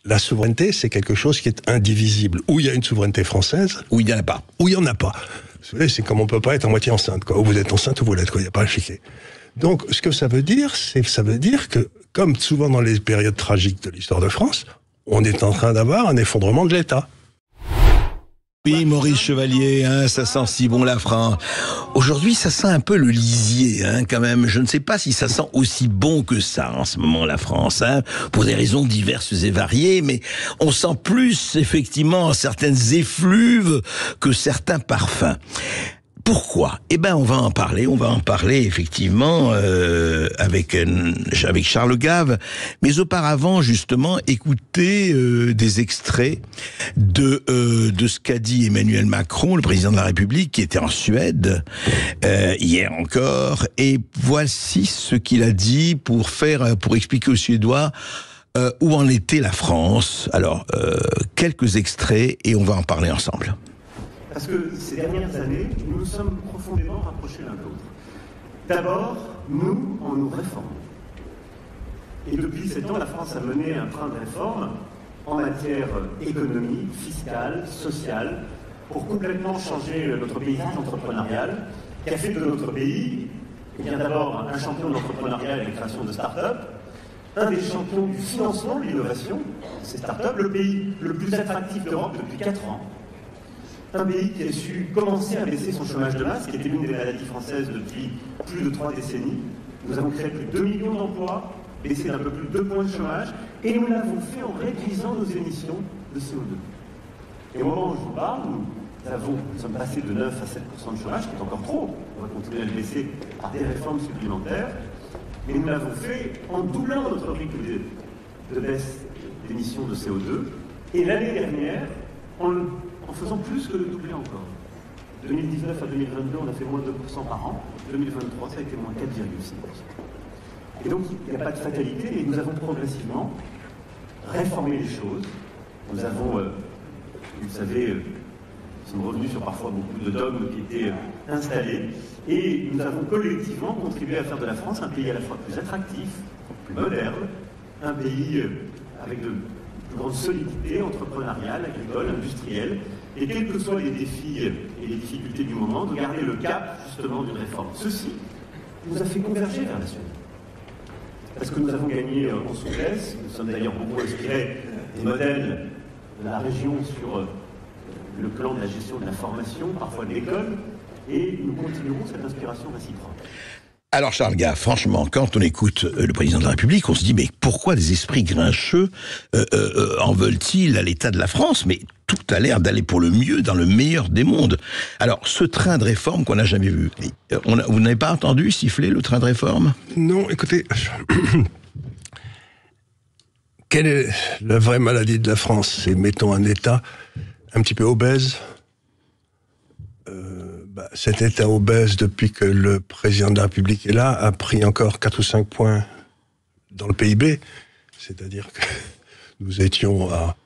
la souveraineté, c'est quelque chose qui est indivisible. Ou il y a une souveraineté française, Ou il n'y en a pas. ou il n'y en a pas. Vous savez, c'est comme on peut pas être à moitié enceinte, quoi. Ou vous êtes enceinte ou vous l'êtes, quoi. Il n'y a pas à chiquer. Donc, ce que ça veut dire, ça veut dire que, comme souvent dans les périodes tragiques de l'histoire de France, on est en train d'avoir un effondrement de l'État. Oui, Maurice Chevalier, ça sent si bon la France. Aujourd'hui, ça sent un peu le lisier, quand même. Je ne sais pas si ça sent aussi bon que ça en ce moment, la France, pour des raisons diverses et variées, mais on sent plus, effectivement, certaines effluves que certains parfums. Pourquoi ? Eh ben, on va en parler effectivement avec Charles Gave, mais auparavant justement, écoutez des extraits de ce qu'a dit Emmanuel Macron, le président de la République, qui était en Suède hier encore, et voici ce qu'il a dit pour expliquer aux Suédois où en était la France. Alors, quelques extraits et on va en parler ensemble. Parce que ces dernières années, nous nous sommes profondément rapprochés l'un de l'autre. D'abord, nous, en nous réformant. Et depuis 7 ans, la France a mené un train de réforme en matière économique, fiscale, sociale, pour complètement changer notre paysage entrepreneurial, qui a fait de notre pays, bien d'abord un champion de l'entrepreneuriat et de la création de start-up, un des champions du financement de l'innovation, ces start-up, le pays le plus attractif d'Europe depuis 4 ans. Un pays qui a su commencer à baisser son chômage de masse, qui était l'une des maladies françaises depuis plus de 3 décennies. Nous avons créé plus de 2 millions d'emplois, baissé d'un peu plus de 2 points de chômage, et nous l'avons fait en réduisant nos émissions de CO2. Et au moment où je vous parle, nous sommes passés de 9 à 7% de chômage, qui est encore trop. On va continuer à le baisser par des réformes supplémentaires, mais nous l'avons fait en doublant notre rythme de baisse d'émissions de CO2, et l'année dernière, en faisant plus que le doubler encore. 2019 à 2022, on a fait moins de 2% par an. 2023, ça a été moins 4,6%. Et donc, il n'y a pas de fatalité, et nous avons progressivement réformé les choses. Nous avons, vous le savez, nous sommes revenus sur parfois beaucoup de dogmes qui étaient installés, et nous avons collectivement contribué à faire de la France un pays à la fois plus attractif, plus moderne, un pays avec de plus grande solidité entrepreneuriale, agricole, industrielle, et quels que soient les défis et les difficultés du moment, de garder le cap justement d'une réforme. Ceci nous a fait converger vers la Suède. Parce que nous avons gagné en souplesse, nous sommes d'ailleurs beaucoup inspirés des modèles de la région sur le plan de la gestion de la formation, parfois de l'école, et nous continuerons cette inspiration réciproque. Alors Charles Gave, franchement, quand on écoute le président de la République, on se dit mais pourquoi des esprits grincheux en veulent-ils à l'état de la France ? Mais tout a l'air d'aller pour le mieux dans le meilleur des mondes. Alors ce train de réforme qu'on n'a jamais vu, vous n'avez pas entendu siffler le train de réforme ? Non, écoutez, quelle est la vraie maladie de la France ? C'est, mettons, un État un petit peu obèse. Cet État obèse, depuis que le président de la République est là, a pris encore 4 ou 5 points dans le PIB. C'est-à-dire que nous étions à...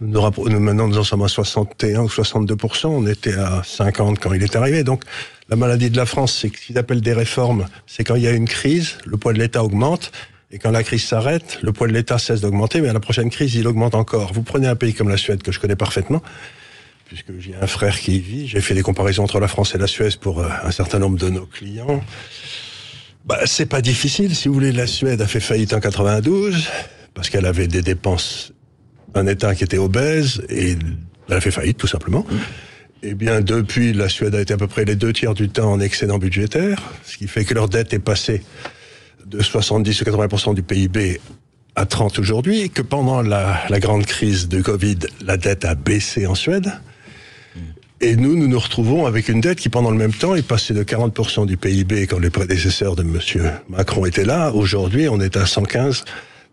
Maintenant, nous en sommes à 61 ou 62%. On était à 50 quand il est arrivé. Donc, la maladie de la France, c'est que ce qu'ils appellent des réformes, c'est quand il y a une crise, le poids de l'État augmente. Et quand la crise s'arrête, le poids de l'État cesse d'augmenter, mais à la prochaine crise, il augmente encore. Vous prenez un pays comme la Suède, que je connais parfaitement, puisque j'ai un frère qui y vit. J'ai fait des comparaisons entre la France et la Suède pour un certain nombre de nos clients. C'est pas difficile. Si vous voulez, la Suède a fait faillite en 92, parce qu'elle avait des dépenses, un État qui était obèse, et elle a fait faillite, tout simplement. Eh bien, depuis, la Suède a été à peu près les 2/3 du temps en excédent budgétaire, ce qui fait que leur dette est passée de 70 ou 80% du PIB à 30 aujourd'hui, et que pendant la grande crise de Covid, la dette a baissé en Suède. Et nous nous retrouvons avec une dette qui, pendant le même temps, est passée de 40% du PIB quand les prédécesseurs de M. Macron étaient là. Aujourd'hui, on est à 115.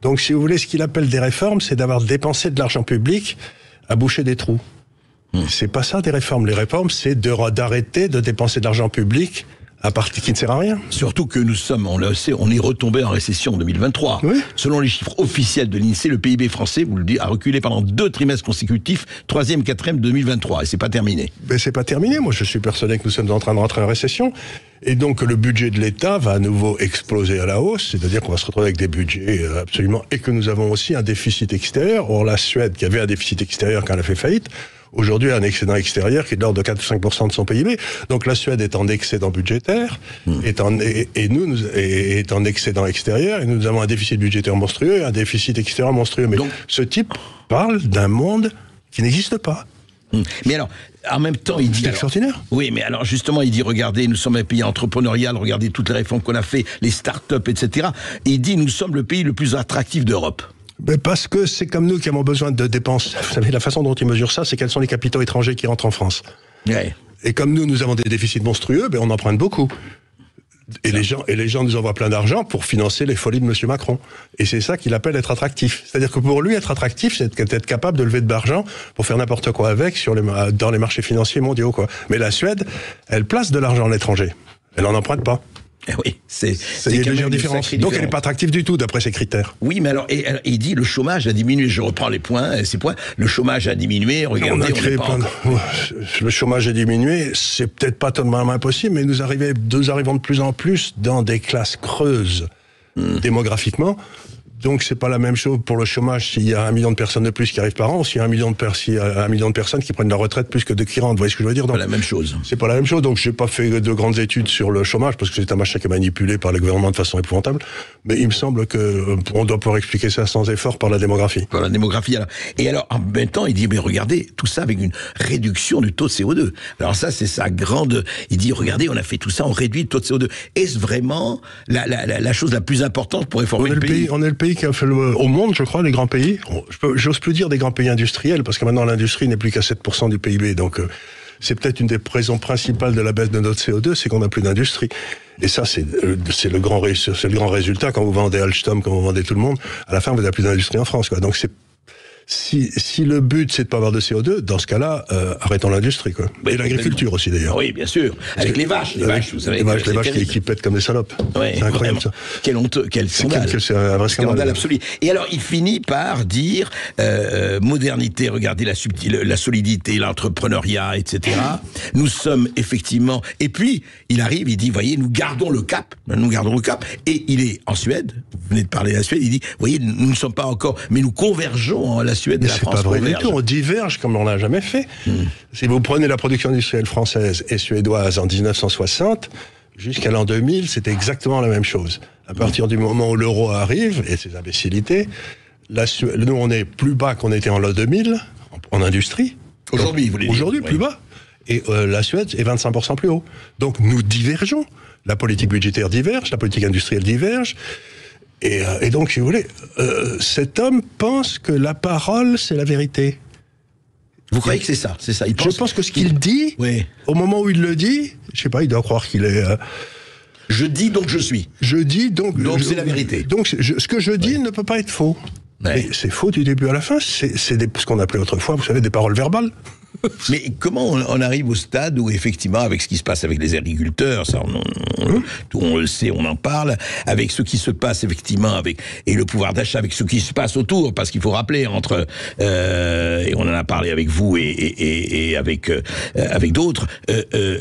Donc, si vous voulez, ce qu'il appelle des réformes, c'est d'avoir dépensé de l'argent public à boucher des trous. C'est pas ça, des réformes. Les réformes, c'est d'arrêter de dépenser de l'argent public qui ne sert à rien. Surtout que nous sommes, on le sait, on est retombé en récession en 2023. Oui. Selon les chiffres officiels de l'INSEE, le PIB français, vous le dites, a reculé pendant 2 trimestres consécutifs, 3e, 4e 2023, et c'est pas terminé. Mais c'est pas terminé. Moi, je suis persuadé que nous sommes en train de rentrer en récession. Et donc, le budget de l'État va à nouveau exploser à la hausse. C'est-à-dire qu'on va se retrouver avec des budgets absolument... Et que nous avons aussi un déficit extérieur. Or, la Suède, qui avait un déficit extérieur quand elle a fait faillite, aujourd'hui a un excédent extérieur qui est de l'ordre de 4 ou 5% de son PIB. Donc, la Suède est en excédent budgétaire, est en excédent extérieur, et nous avons un déficit budgétaire monstrueux et un déficit extérieur monstrueux. Mais donc, ce type parle d'un monde qui n'existe pas. Mais alors, en même temps, il dit... C'est extraordinaire. Oui, mais alors justement, il dit, regardez, nous sommes un pays entrepreneurial, regardez toutes les réformes qu'on a fait, les start-up, etc. Et il dit, nous sommes le pays le plus attractif d'Europe. Mais parce que c'est comme nous qui avons besoin de dépenses. Vous savez, la façon dont ils mesurent ça, c'est quels sont les capitaux étrangers qui rentrent en France. Ouais. Et comme nous avons des déficits monstrueux, on emprunte beaucoup. Et les gens nous envoient plein d'argent pour financer les folies de M. Macron. Et c'est ça qu'il appelle être attractif. C'est-à-dire que pour lui, être attractif, c'est être capable de lever de l'argent pour faire n'importe quoi avec dans les marchés financiers mondiaux, quoi. Mais la Suède, elle place de l'argent à l'étranger. Elle n'en emprunte pas. Eh oui, c'est une légère différence. Donc elle n'est pas attractive du tout d'après ses critères. Oui, mais alors, il dit le chômage a diminué. Je reprends ces points. Le chômage a diminué. Regardez, le chômage a diminué. C'est peut-être pas totalement impossible, mais nous arrivons de plus en plus dans des classes creuses démographiquement. Donc c'est pas la même chose pour le chômage s'il y a 1 million de personnes de plus qui arrivent par an, ou s'il y a 1 million de personnes qui prennent la retraite plus que de qui rentrent. Vous voyez ce que je veux dire? C'est pas la même chose. C'est pas la même chose. Donc j'ai pas fait de grandes études sur le chômage parce que c'est un machin qui est manipulé par le gouvernement de façon épouvantable. Mais il me semble que on doit pouvoir expliquer ça sans effort par la démographie. Par la démographie. Alors. Et alors en même temps, il dit mais regardez tout ça avec une réduction du taux de CO2. Alors ça c'est sa grande. Il dit regardez on a fait tout ça, on réduit le taux de CO2. Est-ce vraiment la chose la plus importante pour réformer le pays? On est le pays qui a fait au monde, je crois, les grands pays. J'ose plus dire des grands pays industriels, parce que maintenant l'industrie n'est plus qu'à 7% du PIB. Donc c'est peut-être une des raisons principales de la baisse de notre CO2, c'est qu'on n'a plus d'industrie. Et ça, c'est le grand résultat quand vous vendez Alstom, quand vous vendez tout le monde. À la fin, vous n'avez plus d'industrie en France, quoi. Donc si le but c'est de pas avoir de CO2, dans ce cas-là, arrêtons l'industrie, quoi. Et l'agriculture aussi d'ailleurs. Oui, bien sûr. Avec les vaches, vous savez. Les vaches qui pètent comme des salopes. Ouais, c'est incroyable ça. Quel honteux, quel scandale. C'est un vrai scandale absolu. Et alors il finit par dire modernité, regardez la solidité, l'entrepreneuriat, etc. Nous sommes effectivement. Et puis il arrive, il dit, voyez, nous gardons le cap. Et il est en Suède. Vous venez de parler de la Suède. Il dit, voyez, nous ne sommes pas encore, mais nous convergeons la Suède et la France. C'est pas vrai du tout. On diverge comme on l'a jamais fait. Si vous prenez la production industrielle française et suédoise en 1960 jusqu'à l'an 2000, c'était exactement la même chose. À partir du moment où l'euro arrive et ses imbécilités, nous on est plus bas qu'on était en l'an 2000 en industrie. Aujourd'hui, vous voulez dire. Aujourd'hui, plus bas. Et la Suède est 25% plus haut. Donc nous divergeons. La politique budgétaire diverge, la politique industrielle diverge. Et donc, si vous voulez, cet homme pense que la parole, c'est la vérité. Vous croyez que c'est ça? Je pense que ce qu'il dit, au moment où il le dit, je sais pas, il doit croire qu'il est... Je dis donc je suis. Je dis donc... Donc c'est la vérité. Donc ce que je dis ne peut pas être faux. Mais c'est faux du début à la fin. C'est ce qu'on appelait autrefois, vous savez, des paroles verbales. Mais comment on arrive au stade où effectivement, avec ce qui se passe avec les agriculteurs, ça on le sait, on en parle, avec ce qui se passe effectivement et le pouvoir d'achat, avec ce qui se passe autour, parce qu'il faut rappeler et on en a parlé avec vous et avec d'autres,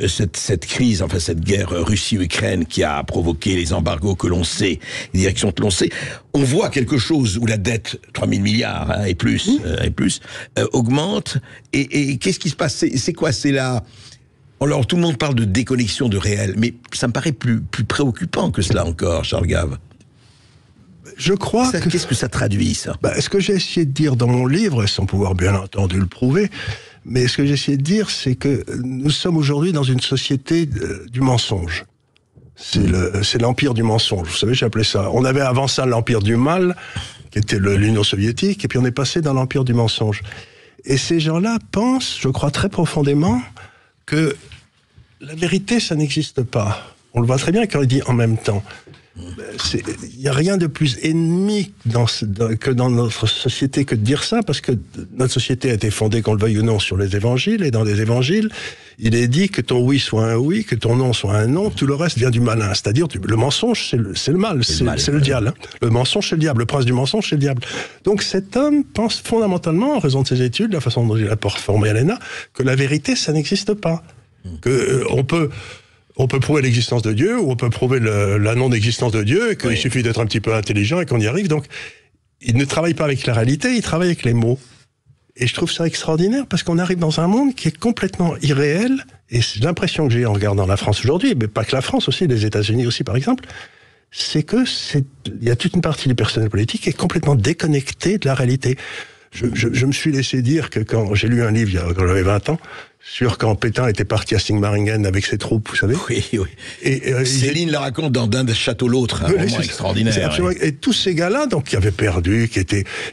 cette crise, enfin cette guerre Russie-Ukraine qui a provoqué les embargos que l'on sait, les directions que l'on sait, on voit quelque chose où la dette, 3 000 milliards et plus, augmente, et qu'est-ce qui se passe? C'est quoi? C'est là. Alors tout le monde parle de déconnexion de réel, mais ça me paraît plus préoccupant que cela encore, Charles Gave. Je crois que... Qu'est-ce que ça traduit, ça? Ce que j'ai essayé de dire dans mon livre, sans pouvoir bien entendu le prouver, mais ce que j'ai essayé de dire, c'est que nous sommes aujourd'hui dans une société du mensonge. C'est l'empire du mensonge. Vous savez, j'ai appelé ça. On avait avant ça l'empire du mal, qui était l'Union soviétique, et puis on est passé dans l'empire du mensonge. Et ces gens-là pensent, je crois très profondément, que la vérité, ça n'existe pas. On le voit très bien quand il dit en même temps. Il n'y a rien de plus ennemi que dans notre société que de dire ça, parce que notre société a été fondée, qu'on le veuille ou non, sur les évangiles, et dans les évangiles, il est dit que ton oui soit un oui, que ton non soit un non, tout le reste vient du malin. C'est-à-dire, le mensonge, c'est le mal, c'est le diable. Hein. Le mensonge, c'est le diable. Le prince du mensonge, c'est le diable. Donc cet homme pense fondamentalement, en raison de ses études, la façon dont il a formé à l'ENA, que la vérité, ça n'existe pas. Que on peut prouver l'existence de Dieu, ou on peut prouver la non-existence de Dieu, et qu'il suffit d'être un petit peu intelligent et qu'on y arrive. Donc, il ne travaille pas avec la réalité, il travaille avec les mots. Et je trouve ça extraordinaire, parce qu'on arrive dans un monde qui est complètement irréel, et c'est l'impression que j'ai en regardant la France aujourd'hui, mais pas que la France aussi, les États-Unis aussi par exemple, c'est que il y a toute une partie du personnel politique qui est complètement déconnectée de la réalité. Je me suis laissé dire que quand j'ai lu un livre, quand j'avais 20 ans, sur quand Pétain était parti à Sigmaringen avec ses troupes, vous savez. Oui. Et Céline le raconte dans d'un château l'autre, un moment extraordinaire. Et tous ces gars-là, donc, qui avaient perdu,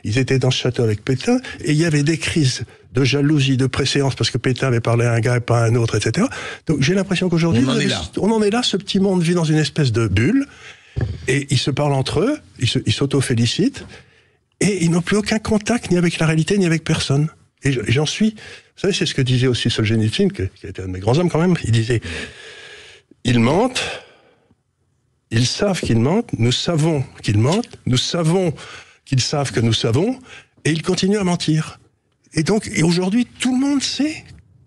ils étaient dans ce château avec Pétain, et il y avait des crises de jalousie, de préséance, parce que Pétain avait parlé à un gars et pas à un autre, etc. Donc j'ai l'impression qu'aujourd'hui, on en est là, ce petit monde vit dans une espèce de bulle, et ils se parlent entre eux, ils s'auto-félicitent, et ils n'ont plus aucun contact ni avec la réalité, ni avec personne. Et j'en suis... Vous savez, c'est ce que disait aussi Solzhenitsyn, qui a été un de mes grands hommes quand même. Il disait, ils mentent, ils savent qu'ils mentent, nous savons qu'ils mentent, nous savons qu'ils savent que nous savons, et ils continuent à mentir. Et donc, aujourd'hui, tout le monde sait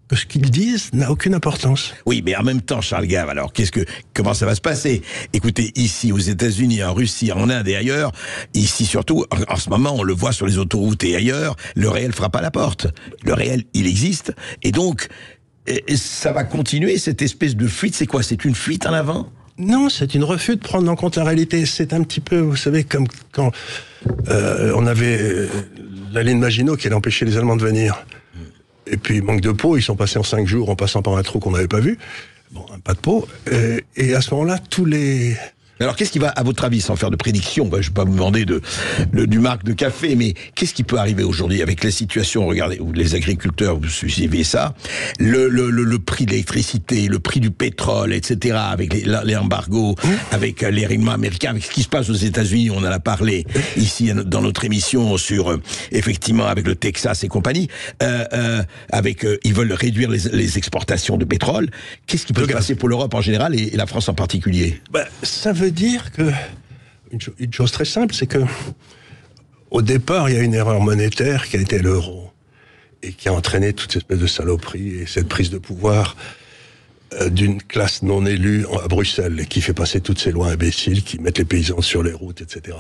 que ce qu'ils disent n'a aucune importance. Oui, mais en même temps, Charles Gave, alors comment ça va se passer? Écoutez, ici aux États-Unis, en Russie, en Inde et ailleurs, ici surtout, en ce moment, on le voit sur les autoroutes et ailleurs, le réel frappe à la porte. Le réel, il existe, et donc ça va continuer cette espèce de fuite. C'est quoi? C'est une fuite en avant? Non, c'est une refus de prendre en compte la réalité. C'est un petit peu, vous savez, comme quand on avait la ligne Maginot qui allait empêcher les Allemands de venir. Et puis, manque de peau, ils sont passés en 5 jours en passant par un trou qu'on n'avait pas vu. Bon, pas de peau. Et à ce moment-là, tous les... Alors, qu'est-ce qui va, à votre avis, sans faire de prédiction, je ne vais pas vous demander du marque de café, mais qu'est-ce qui peut arriver aujourd'hui avec la situation? Regardez, les agriculteurs, vous suivez ça, le prix de l'électricité, le prix du pétrole, etc., avec les embargos, avec les règlements américains, avec ce qui se passe aux États-Unis, on en a parlé ici dans notre émission sur, effectivement, avec le Texas et compagnie, ils veulent réduire les exportations de pétrole. Qu'est-ce qui peut se passer pour l'Europe en général et la France en particulier? Ça veut dire que une chose très simple, c'est que au départ, il y a une erreur monétaire qui a été l'euro et qui a entraîné toute cette espèce de saloperie et cette prise de pouvoir d'une classe non élue à Bruxelles et qui fait passer toutes ces lois imbéciles qui mettent les paysans sur les routes, etc.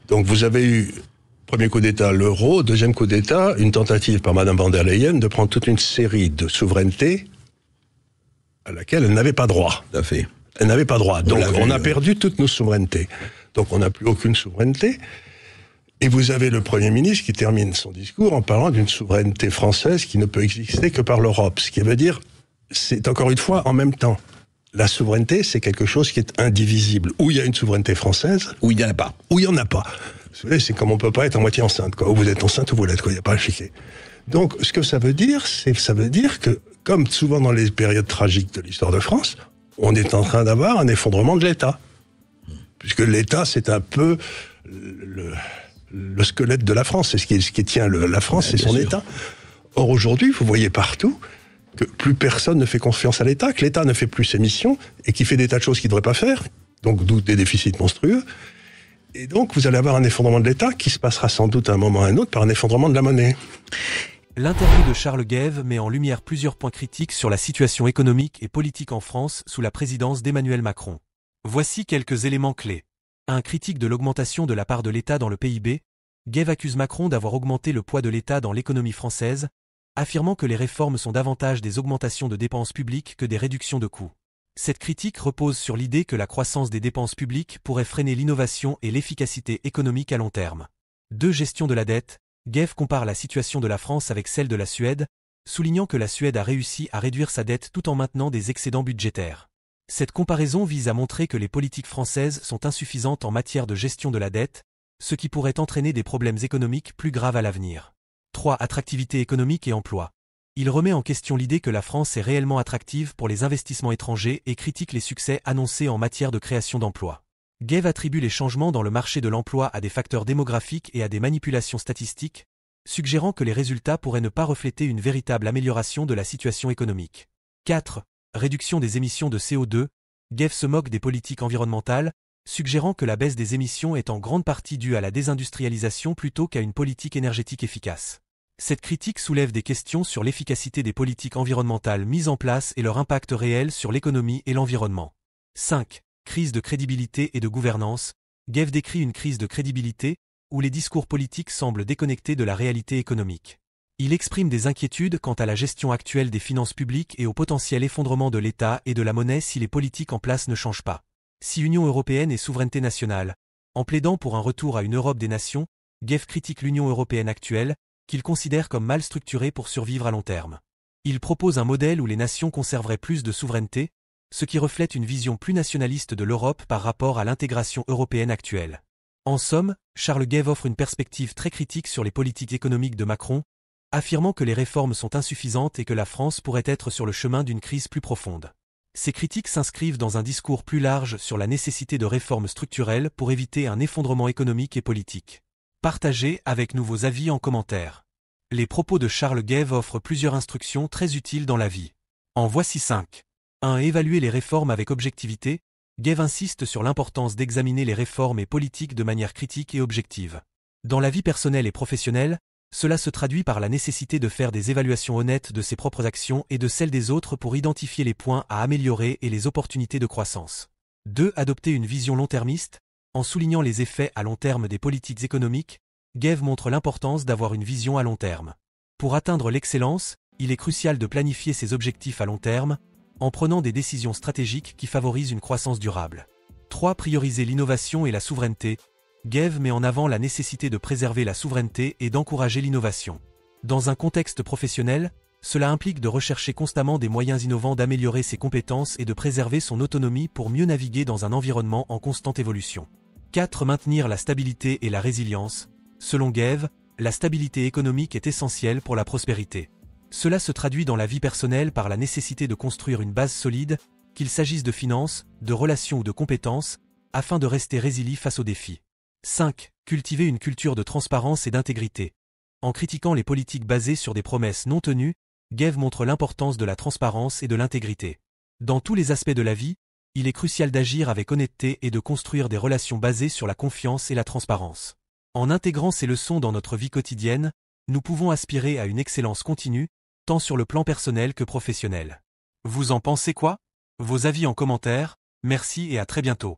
Donc vous avez eu premier coup d'État l'euro, deuxième coup d'État une tentative par Madame van der Leyen de prendre toute une série de souverainetés à laquelle elle n'avait pas droit. Tout à fait. Elle n'avait pas droit. Donc, on a perdu toutes nos souverainetés. Donc, on n'a plus aucune souveraineté. Et vous avez le Premier ministre qui termine son discours en parlant d'une souveraineté française qui ne peut exister que par l'Europe. Ce qui veut dire, c'est encore une fois en même temps. La souveraineté, c'est quelque chose qui est indivisible. Ou il y a une souveraineté française. Ou il n'y en a pas. Ou il n'y en a pas. Vous savez, c'est comme on peut pas être à moitié enceinte, quoi. Ou vous êtes enceinte ou vous l'êtes, quoi. Il n'y a pas à chiquer. Donc, ce que ça veut dire que, comme souvent dans les périodes tragiques de l'histoire de France, on est en train d'avoir un effondrement de l'État. Puisque l'État, c'est un peu le squelette de la France. C'est ce qui tient la France, c'est son État. Or, aujourd'hui, vous voyez partout que plus personne ne fait confiance à l'État, que l'État ne fait plus ses missions, et qu'il fait des tas de choses qu'il ne devrait pas faire, donc d'où des déficits monstrueux. Et donc, vous allez avoir un effondrement de l'État qui se passera sans doute à un moment ou à un autre par un effondrement de la monnaie. L'interview de Charles Gave met en lumière plusieurs points critiques sur la situation économique et politique en France sous la présidence d'Emmanuel Macron. Voici quelques éléments clés. Un critique de l'augmentation de la part de l'État dans le PIB, Gave accuse Macron d'avoir augmenté le poids de l'État dans l'économie française, affirmant que les réformes sont davantage des augmentations de dépenses publiques que des réductions de coûts. Cette critique repose sur l'idée que la croissance des dépenses publiques pourrait freiner l'innovation et l'efficacité économique à long terme. 2. Gestion de la dette. Gave compare la situation de la France avec celle de la Suède, soulignant que la Suède a réussi à réduire sa dette tout en maintenant des excédents budgétaires. Cette comparaison vise à montrer que les politiques françaises sont insuffisantes en matière de gestion de la dette, ce qui pourrait entraîner des problèmes économiques plus graves à l'avenir. 3. Attractivité économique et emploi. Il remet en question l'idée que la France est réellement attractive pour les investissements étrangers et critique les succès annoncés en matière de création d'emplois. Gev attribue les changements dans le marché de l'emploi à des facteurs démographiques et à des manipulations statistiques, suggérant que les résultats pourraient ne pas refléter une véritable amélioration de la situation économique. 4. Réduction des émissions de CO2. Gev se moque des politiques environnementales, suggérant que la baisse des émissions est en grande partie due à la désindustrialisation plutôt qu'à une politique énergétique efficace. Cette critique soulève des questions sur l'efficacité des politiques environnementales mises en place et leur impact réel sur l'économie et l'environnement. 5. Crise de crédibilité et de gouvernance. Gev décrit une crise de crédibilité, où les discours politiques semblent déconnectés de la réalité économique. Il exprime des inquiétudes quant à la gestion actuelle des finances publiques et au potentiel effondrement de l'État et de la monnaie si les politiques en place ne changent pas. Si Union européenne et souveraineté nationale. En plaidant pour un retour à une Europe des nations, Gev critique l'Union européenne actuelle, qu'il considère comme mal structurée pour survivre à long terme. Il propose un modèle où les nations conserveraient plus de souveraineté, ce qui reflète une vision plus nationaliste de l'Europe par rapport à l'intégration européenne actuelle. En somme, Charles Gev offre une perspective très critique sur les politiques économiques de Macron, affirmant que les réformes sont insuffisantes et que la France pourrait être sur le chemin d'une crise plus profonde. Ces critiques s'inscrivent dans un discours plus large sur la nécessité de réformes structurelles pour éviter un effondrement économique et politique. Partagez avec nous vos avis en commentaire. Les propos de Charles Gev offrent plusieurs instructions très utiles dans la vie. En voici 5. 1. Évaluer les réformes avec objectivité. Gev insiste sur l'importance d'examiner les réformes et politiques de manière critique et objective. Dans la vie personnelle et professionnelle, cela se traduit par la nécessité de faire des évaluations honnêtes de ses propres actions et de celles des autres pour identifier les points à améliorer et les opportunités de croissance. 2. Adopter une vision long-termiste. En soulignant les effets à long terme des politiques économiques, Gev montre l'importance d'avoir une vision à long terme. Pour atteindre l'excellence, il est crucial de planifier ses objectifs à long terme, en prenant des décisions stratégiques qui favorisent une croissance durable. 3. Prioriser l'innovation et la souveraineté. Gev met en avant la nécessité de préserver la souveraineté et d'encourager l'innovation. Dans un contexte professionnel, cela implique de rechercher constamment des moyens innovants d'améliorer ses compétences et de préserver son autonomie pour mieux naviguer dans un environnement en constante évolution. 4. Maintenir la stabilité et la résilience. Selon Gev, la stabilité économique est essentielle pour la prospérité. Cela se traduit dans la vie personnelle par la nécessité de construire une base solide, qu'il s'agisse de finances, de relations ou de compétences, afin de rester résilient face aux défis. 5. Cultiver une culture de transparence et d'intégrité. En critiquant les politiques basées sur des promesses non tenues, Gev montre l'importance de la transparence et de l'intégrité. Dans tous les aspects de la vie, il est crucial d'agir avec honnêteté et de construire des relations basées sur la confiance et la transparence. En intégrant ces leçons dans notre vie quotidienne, nous pouvons aspirer à une excellence continue, tant sur le plan personnel que professionnel. Vous en pensez quoi? Vos avis en commentaire, merci et à très bientôt.